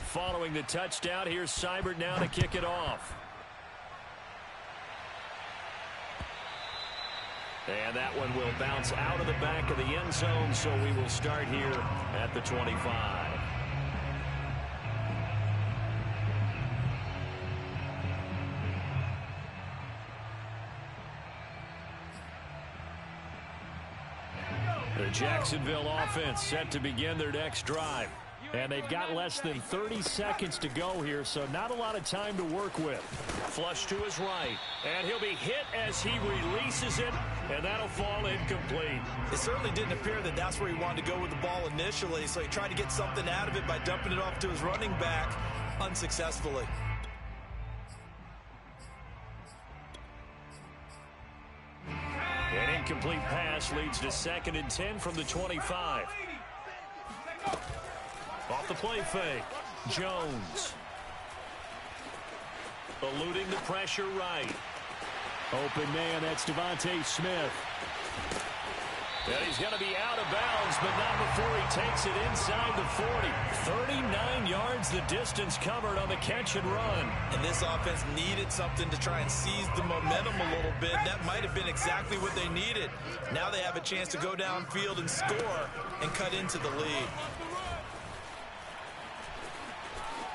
Following the touchdown, here's Seibert now to kick it off. And that one will bounce out of the back of the end zone, so we will start here at the 25. The Jacksonville offense set to begin their next drive. And they've got less than 30 seconds to go here, so not a lot of time to work with. Flush to his right, and he'll be hit as he releases it, and that'll fall incomplete. It certainly didn't appear that that's where he wanted to go with the ball initially, so he tried to get something out of it by dumping it off to his running back unsuccessfully. An incomplete pass leads to 2nd and 10 from the 25. Off the play fake, Jones. Eluding the pressure right. Open man, that's Devontae Smith. And he's going to be out of bounds, but not before he takes it inside the 40. 39 yards the distance covered on the catch and run. And this offense needed something to try and seize the momentum a little bit. That might have been exactly what they needed. Now they have a chance to go downfield and score and cut into the lead.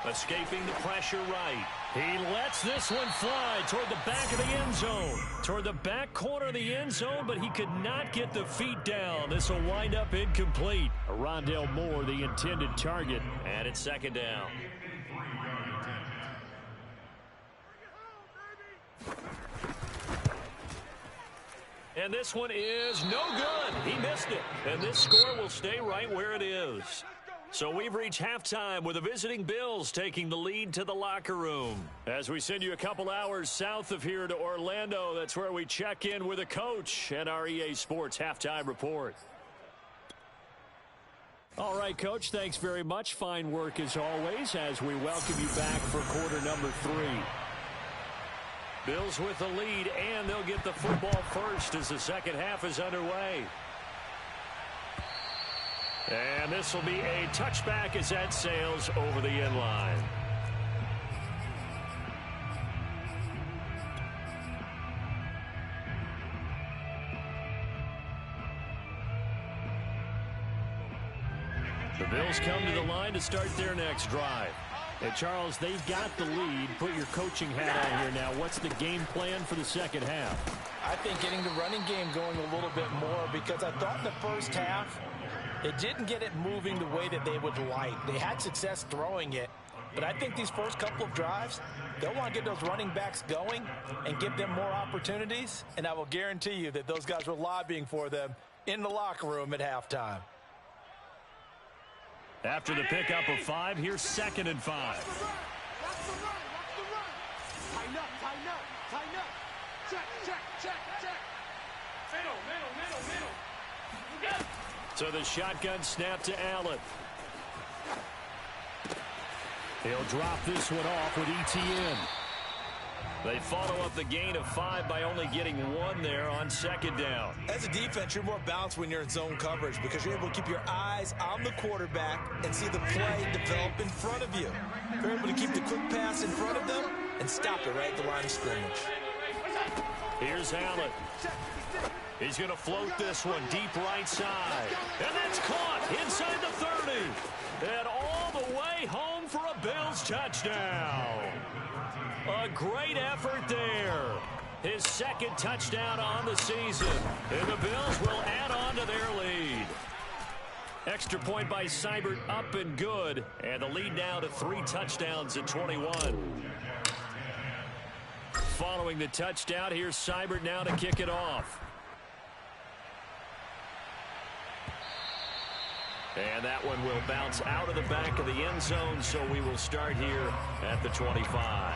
Escaping the pressure right. He lets this one fly toward the back of the end zone. Toward the back corner of the end zone, but he could not get the feet down. This will wind up incomplete. Rondale Moore, the intended target. And it's 2nd down. And this one is no good. He missed it. And this score will stay right where it is. So we've reached halftime with the visiting Bills taking the lead to the locker room. As we send you a couple hours south of here to Orlando, that's where we check in with a coach and our EA Sports halftime report. All right, Coach, thanks very much. Fine work as always as we welcome you back for quarter number 3. Bills with the lead, and they'll get the football first as the second half is underway. And this will be a touchback as that sails over the end line. The Bills come to the line to start their next drive. And Charles, they've got the lead. Put your coaching hat on here now. What's the game plan for the second half? I think getting the running game going a little bit more, because I thought in the first half it didn't get it moving the way that they would like. They had success throwing it, but I think these first couple of drives, they'll want to get those running backs going and give them more opportunities, and I will guarantee you that those guys were lobbying for them in the locker room at halftime. After the pickup of 5, here's 2nd and 5. Watch the run. Tighten up. Check. Middle. So the shotgun snap to Allen. He'll drop this one off with ETN. They follow up the gain of 5 by only getting 1 there on 2nd down. As a defense, you're more balanced when you're in zone coverage because you're able to keep your eyes on the quarterback and see the play develop in front of you. You're able to keep the quick pass in front of them and stop it right at the line of scrimmage. Here's Allen. He's going to float this one deep right side. And that's caught inside the 30. And all the way home for a Bills touchdown. A great effort there. His 2nd touchdown on the season. And the Bills will add on to their lead. Extra point by Seibert up and good. And the lead now to 3 touchdowns at 21. Following the touchdown, here's Seibert now to kick it off. And that one will bounce out of the back of the end zone, so we will start here at the 25.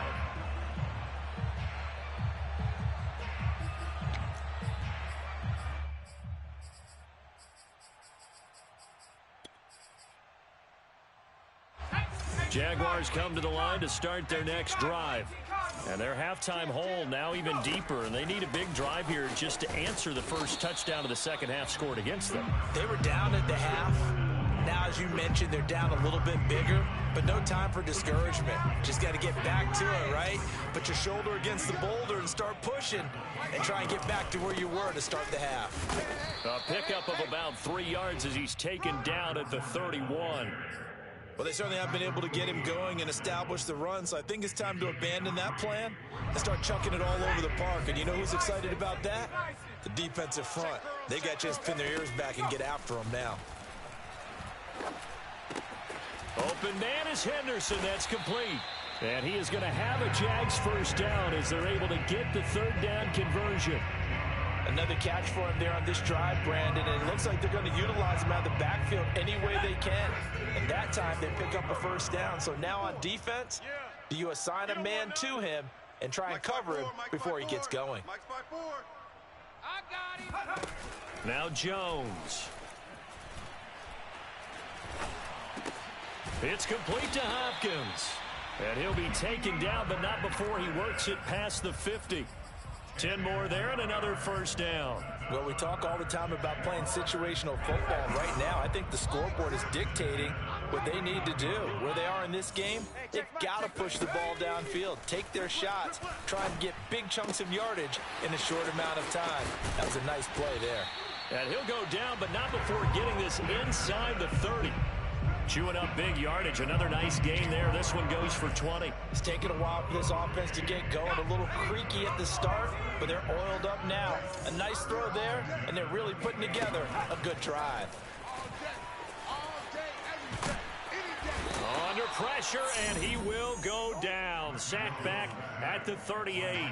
Jaguars come to the line to start their next drive. And their halftime hole now even deeper, and they need a big drive here just to answer the first touchdown of the second half scored against them. They were down at the half, Now, as you mentioned, they're down a little bit bigger, but no time for discouragement. Just got to get back to it, right? Put your shoulder against the boulder and start pushing and try and get back to where you were to start the half. A pickup of about 3 yards as he's taken down at the 31. Well, they certainly have been able to get him going and establish the run, so I think it's time to abandon that plan and start chucking it all over the park. And you know who's excited about that? The defensive front. They got to just pin their ears back and get after him now. Open man is Henderson. That's complete. And he is going to have a Jags first down as they're able to get the third down conversion. Another catch for him there on this drive, Brandon, and it looks like they're going to utilize him out of the backfield any way they can. And that time they pick up a first down. So now on defense, do you assign a man to him and try and cover him before he gets going? Now Jones. It's complete to Hopkins. And he'll be taken down, but not before he works it past the 50. 10 more there and another first down. Well, we talk all the time about playing situational football. Right now, I think the scoreboard is dictating what they need to do. Where they are in this game, they've got to push the ball downfield, take their shots, try and get big chunks of yardage in a short amount of time. That was a nice play there. And he'll go down, but not before getting this inside the 30. Chewing up big yardage. Another nice gain there. This one goes for 20. It's taken a while for this offense to get going. A little creaky at the start, but they're oiled up now. A nice throw there, and they're really putting together a good drive. Under pressure, and he will go down. Sacked back at the 38.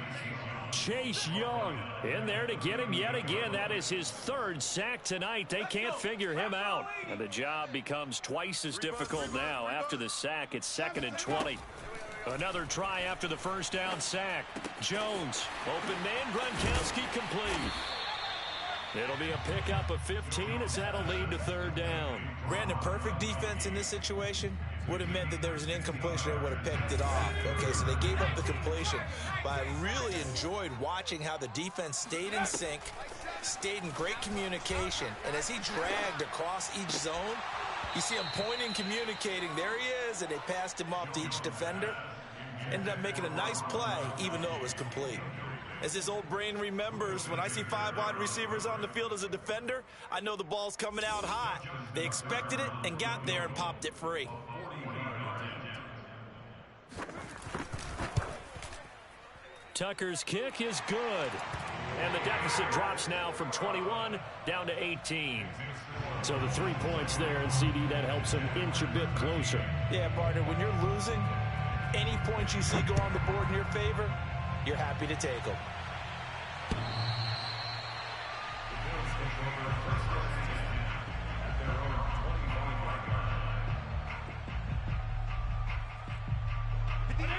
Chase Young in there to get him yet again. That is his third sack tonight. They can't figure him out. And the job becomes twice as difficult now. After the sack, it's 2nd and 20. Another try after the first down sack. Jones, open man, Gronkowski complete. It'll be a pickup of 15 as that'll lead to third down. Brandon, perfect defense in this situation would have meant that there was an incompletion that would have picked it off. Okay, so they gave up the completion. But I really enjoyed watching how the defense stayed in sync, stayed in great communication, and as he dragged across each zone, you see him pointing, communicating. There he is, and they passed him off to each defender. Ended up making a nice play, even though it was complete. As this old brain remembers, when I see 5 wide receivers on the field as a defender, I know the ball's coming out hot. They expected it and got there and popped it free. Tucker's kick is good. And the deficit drops now from 21 down to 18. So the 3 points there, and CD, that helps them inch a bit closer. Yeah, partner, when you're losing, any points you see go on the board in your favor, you're happy to take them.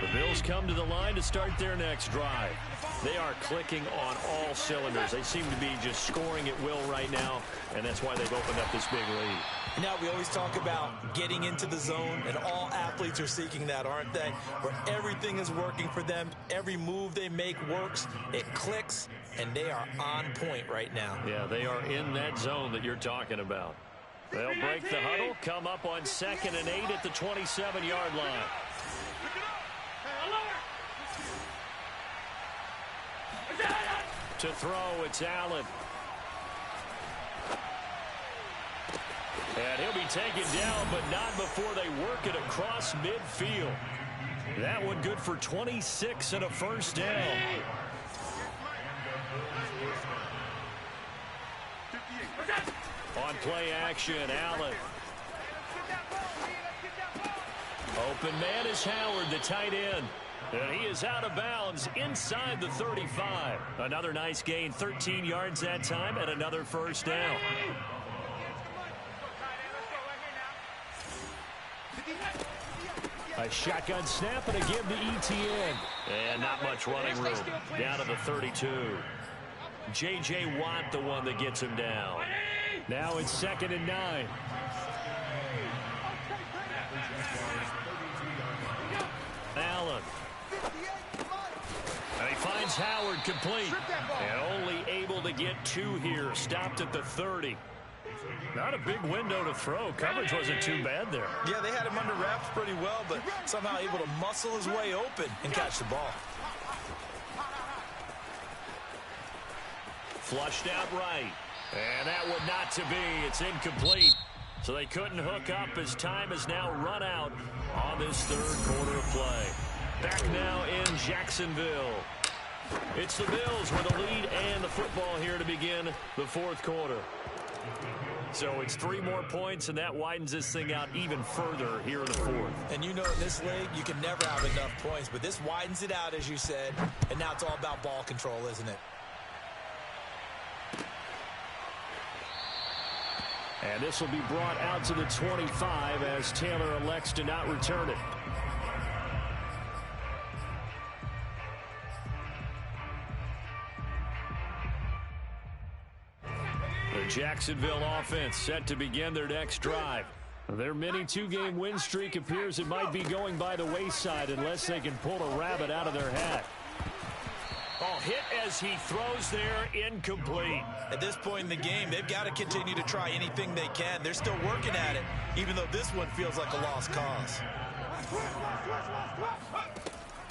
The Bills come to the line to start their next drive. They are clicking on all cylinders. They seem to be just scoring at will right now, and that's why they've opened up this big lead. Now, we always talk about getting into the zone, and all athletes are seeking that, aren't they? Where everything is working for them. Every move they make works. It clicks, and they are on point right now. Yeah, they are in that zone that you're talking about. They'll break the huddle, come up on 2nd and 8 at the 27-yard line. To throw, it's Allen. And he'll be taken down, but not before they work it across midfield. That one good for 26 and a first down. On play action, Allen. Open man is Howard, the tight end. And he is out of bounds inside the 35. Another nice gain, 13 yards that time, and another first down. A shotgun snap, and again to ETN. And not much running room. Down to the 32. J.J. Watt, the one that gets him down. Now it's 2nd and 9. Allen. And he finds Howard complete. And only able to get 2 here. Stopped at the 30. Not a big window to throw. Coverage wasn't too bad there. Yeah, they had him under wraps pretty well, but somehow able to muscle his way open and catch the ball. Flushed out right. And that would not to be. It's incomplete. So they couldn't hook up as time has now run out on this third quarter of play. Back now in Jacksonville. It's the Bills with the lead and the football here to begin the fourth quarter. So it's 3 more points, and that widens this thing out even further here in the fourth. And you know in this league, you can never have enough points, but this widens it out, as you said, and now it's all about ball control, isn't it? And this will be brought out to the 25 as Taylor elects to not return it. The Jacksonville offense set to begin their next drive. Their mini 2-game win streak appears it might be going by the wayside unless they can pull a rabbit out of their hat. Oh, hit as he throws there, incomplete. At this point in the game, they've got to continue to try anything they can. They're still working at it, even though this one feels like a lost cause.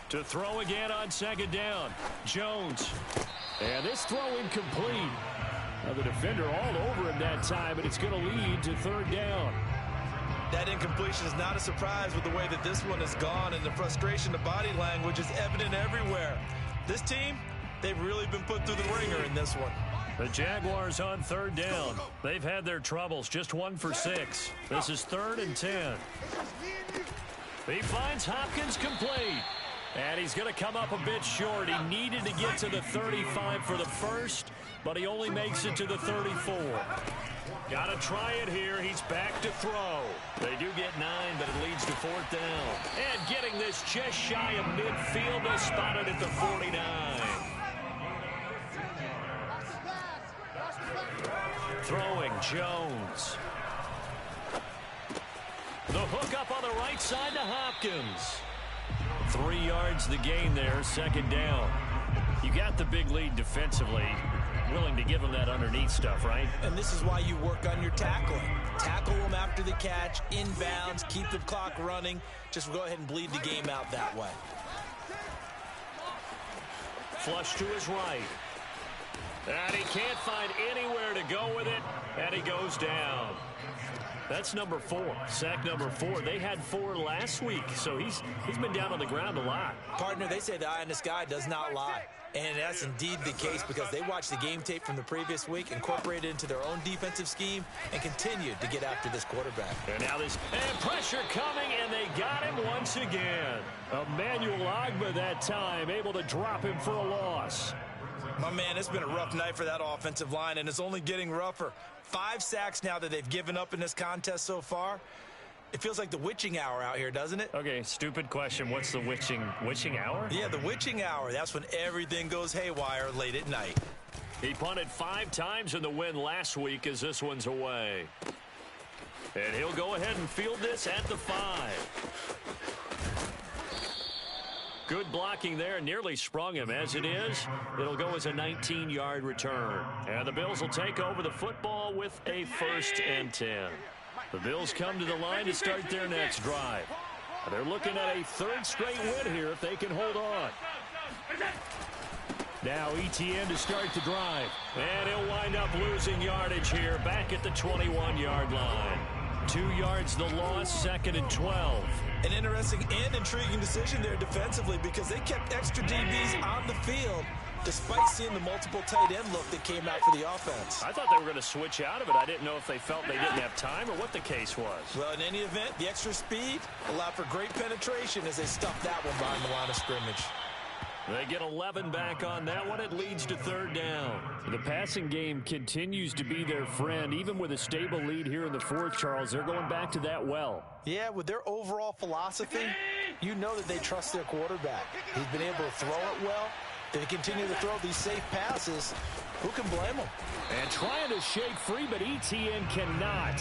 To throw again on second down. Jones. And this throw incomplete. Now the defender all over him that time, but it's going to lead to third down. That incompletion is not a surprise with the way that this one has gone, and the frustration, the body language is evident everywhere. This team, they've really been put through the ringer in this one. The Jaguars on third down. They've had their troubles, just 1 for 6. This is 3rd and 10. He finds Hopkins complete. And he's going to come up a bit short. He needed to get to the 35 for the first, but he only makes it to the 34. Got to try it here. He's back to throw. They do get 9, but it leads to 4th down. And getting this just shy of midfield, they spotted at the 49. Throwing Jones. The hook up on the right side to Hopkins. 3 yards the gain there, 2nd down. You got the big lead defensively. Willing to give them that underneath stuff, right? And this is why you work on your tackling. Tackle them after the catch, inbounds, keep the clock running. Just go ahead and bleed the game out that way. Flush to his right. And he can't find anywhere to go with it, and he goes down. That's number 4, sack number 4. They had 4 last week, so he's been down on the ground a lot. Partner, they say the eye in the sky does not lie. And that's indeed the case because they watched the game tape from the previous week, incorporated it into their own defensive scheme, and continued to get after this quarterback. And now and pressure coming, and they got him once again. Emmanuel Ogbah that time, able to drop him for a loss. My man, it's been a rough night for that offensive line, and it's only getting rougher. 5 sacks now that they've given up in this contest so far. It feels like the witching hour out here, doesn't it? Okay, stupid question. What's the witching hour? Yeah, the witching hour. That's when everything goes haywire late at night. He punted 5 times in the win last week as this one's away. And he'll go ahead and field this at the 5. Good blocking there, nearly sprung him. As it is, it'll go as a 19-yard return. And the Bills will take over the football with a 1st and 10. The Bills come to the line to start their next drive. They're looking at a 3rd straight win here if they can hold on. Now ETN to start the drive. And he'll wind up losing yardage here back at the 21-yard line. 2 yards the loss, 2nd and 12. An interesting and intriguing decision there defensively because they kept extra DBs on the field despite seeing the multiple tight end look that came out for the offense. I thought they were going to switch out of it. I didn't know if they felt they didn't have time or what the case was. Well, in any event, the extra speed allowed for great penetration as they stuffed that one behind the line of scrimmage. They get 11 back on that one. It leads to 3rd down. The passing game continues to be their friend. Even with a stable lead here in the 4th, Charles, they're going back to that well. Yeah, with their overall philosophy, you know that they trust their quarterback. He's been able to throw it well. They continue to throw these safe passes. Who can blame them? And trying to shake free, but ETN cannot.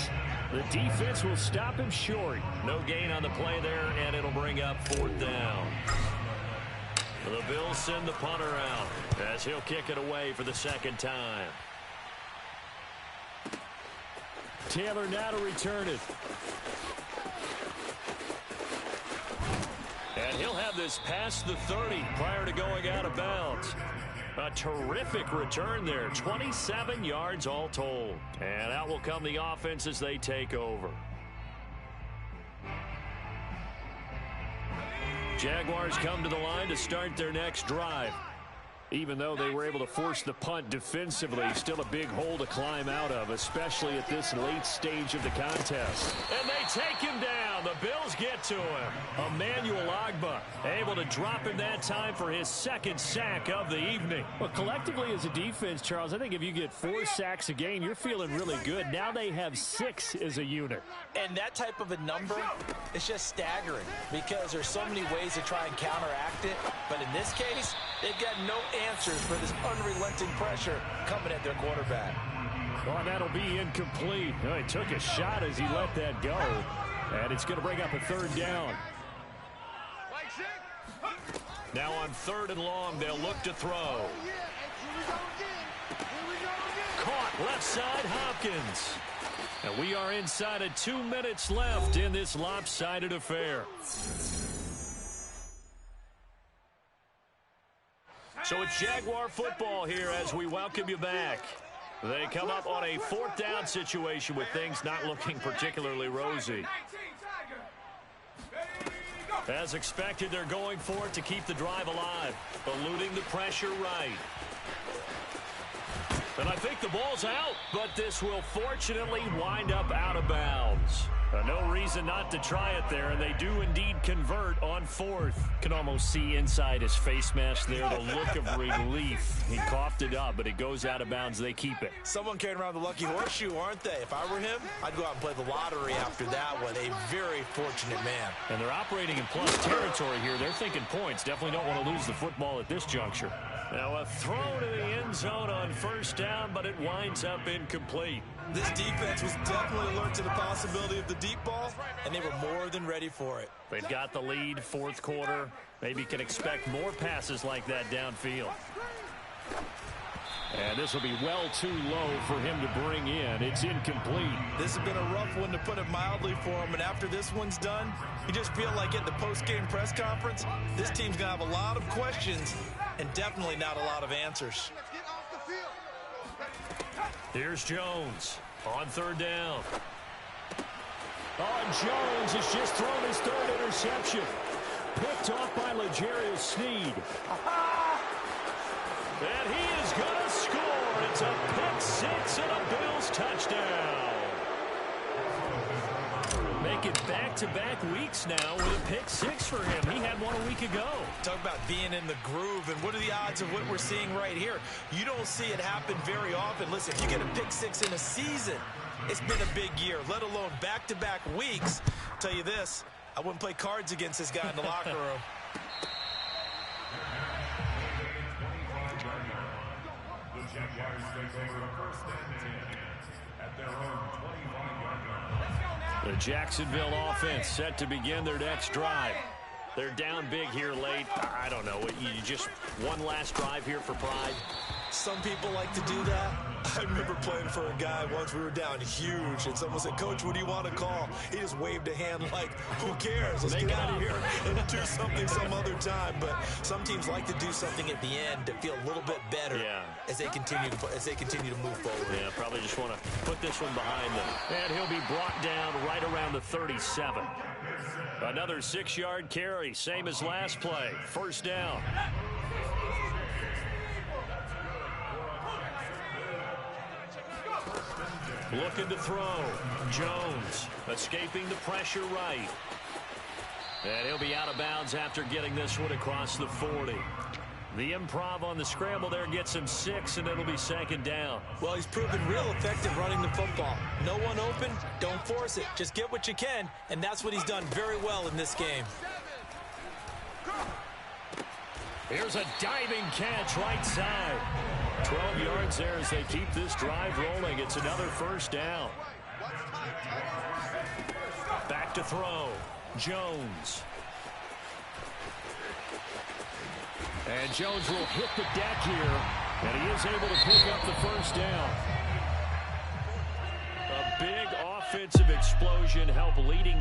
The defense will stop him short. No gain on the play there, and it'll bring up 4th down. The Bills send the punter out as he'll kick it away for the 2nd time. Taylor now to return it. And he'll have this past the 30 prior to going out of bounds. A terrific return there. 27 yards all told. And out will come the offense as they take over. Jaguars come to the line to start their next drive. Even though they were able to force the punt defensively, still a big hole to climb out of, especially at this late stage of the contest. And they take him down. The Bills get to him. Emmanuel Ogbah able to drop him that time for his second sack of the evening. Well, collectively as a defense, Charles, I think if you get 4 sacks a game, you're feeling really good. Now they have 6 as a unit. And that type of a number is just staggering because there's so many ways to try and counteract it. But in this case, they've got no answers for this unrelenting pressure coming at their quarterback. Oh, that'll be incomplete. Oh, he took a shot as he let that go. And it's going to bring up a third down. Now on 3rd and long, they'll look to throw. Caught left side, Hopkins. And we are inside of 2 minutes left in this lopsided affair. So it's Jaguar football here as we welcome you back. They come up on a 4th down situation with things not looking particularly rosy. As expected, they're going for it to keep the drive alive, eluding the pressure right. And I think the ball's out, but this will fortunately wind up out of bounds. No reason not to try it there, and they do indeed convert on 4th. Can almost see inside his face mask there the look of relief. He coughed it up, but it goes out of bounds. They keep it. Someone carrying around the lucky horseshoe, aren't they? If I were him, I'd go out and play the lottery after that one. A very fortunate man. And they're operating in plus territory here. They're thinking points. Definitely don't want to lose the football at this juncture. Now a throw to the end zone on 1st down, but it winds up incomplete. This defense was definitely alert to the possibility of the deep ball, and they were more than ready for it. They've got the lead, 4th quarter. Maybe can expect more passes like that downfield. And this will be well too low for him to bring in. It's incomplete. This has been a rough one, to put it mildly, for him. And after this one's done, you just feel like at the post-game press conference, this team's going to have a lot of questions and definitely not a lot of answers. Here's Jones on 3rd down. Oh, Jones has just thrown his 3rd interception. Picked off by L'Jarius Sneed. And he is going to score. It's a pick 6 and a Bills touchdown. Making back-to-back weeks now with a pick 6 for him. He had one a week ago. Talk about being in the groove, and what are the odds of what we're seeing right here? You don't see it happen very often. Listen, if you get a pick 6 in a season, it's been a big year, let alone back-to-back weeks. I'll tell you this, I wouldn't play cards against this guy in the locker room. The Jacksonville offense set to begin their next drive. They're down big here late. I don't know. You just one last drive here for pride? Some people like to do that. I remember playing for a guy once. We were down huge, and someone said, "Coach, what do you want to call?" He just waved a hand like, "Who cares? Let's get out of here and do something some other time." But some teams like to do something at the end to feel a little bit better as they continue to move forward. Yeah, probably just want to put this one behind them. And he'll be brought down right around the 37. Another 6-yard carry, same as last play. 1st down. Looking to throw. Jones escaping the pressure right. And he'll be out of bounds after getting this one across the 40. The improv on the scramble there gets him 6, and it'll be 2nd down. Well, he's proven real effective running the football. No one open, don't force it. Just get what you can, and that's what he's done very well in this game. Here's a diving catch right side. 12 yards there as they keep this drive rolling. It's another 1st down. Back to throw. Jones. And Jones will hit the deck here, and he is able to pick up the 1st down. A big offensive explosion help leading them